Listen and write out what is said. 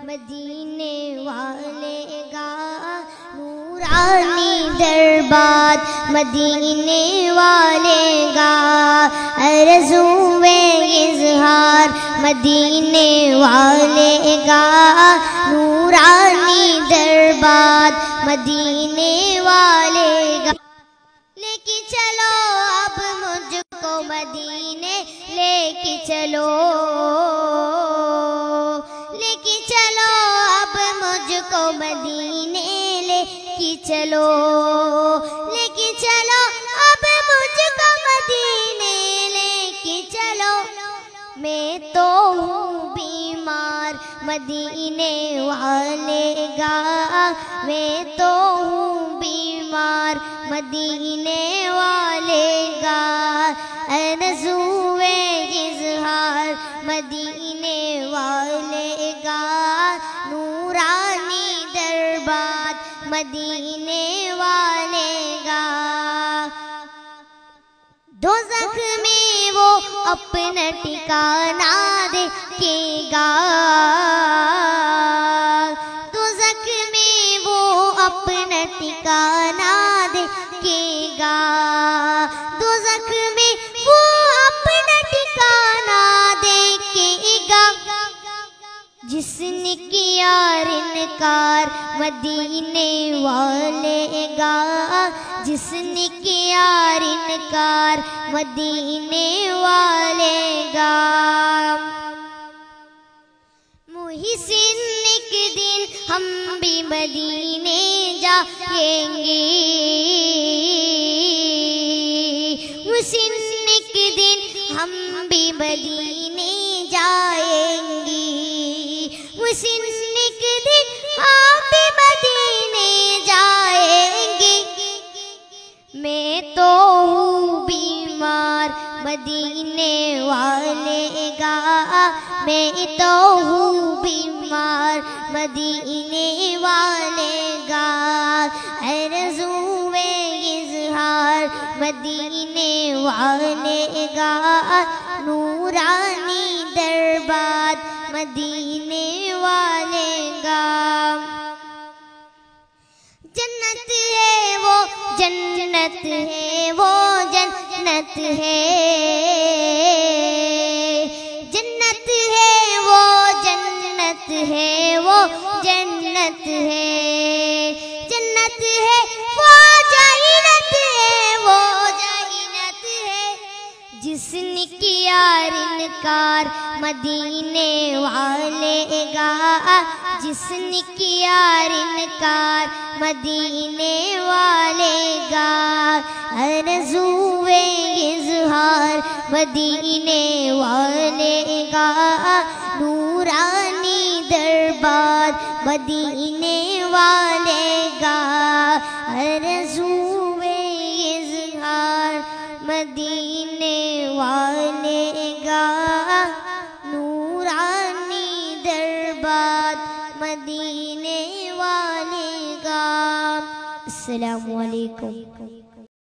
مدینے والے گا نورانی دربار مدینے والے گا آرزوئے اظہار مدینے والے گا نورانی دربار مدینے والے گا لے کے چلو اب مجھ کو مدینے لے کے چلو لے کے چلو اب مجھ کو مدینے لے کے چلو لے کے چلو اب مجھ کو مدینے لے کے چلو میں تو ہوں بیمار مدینے والے گا میں تو ہوں بیمار مدینے والے گا آرزوئے اظہار مدینے والے گا نورانی دربار مدینے والے گا دوزخ میں وہ اپنا ٹھکانہ دیکھے گا دوزخ میں وہ اپنا ٹھکانہ دیکھے گا دوزخ میں وہ اپنا ٹھکانہ دیکھے گا جس نے کیا انکار مدینے والے گا جس نے کیا انکار مدینے والے گا محسن ایک دن ہم بھی مدینے جائیں گے محسن ایک دن ہم بھی مدینے جائیں گے محسن ایک دن ہم بھی مدینے جائیں گے میں تو ہوں بیمار مدینے والے گا میں تو ہوں بیمار مدینے والے گا آرزوئے اظہار مدینے والے گا نورانی دربار مدینے والے گا جنت ہے وہ جنت ہے وہ جنت ہے جنت ہے وہ جنت ہے وہ جنت ہے جنت ہے وہ جنت ہے وہ جنت ہے جس نے کیا انکار مدینے والے گا جس نے کیا انکار مدینے والے گا آرزوئے اظہار مدینے والے گا نورانی دربار مدینے والے گا آرزوئے اظہار مدینے والے گا نورانی دربار مدینے والے گا السلام علیکم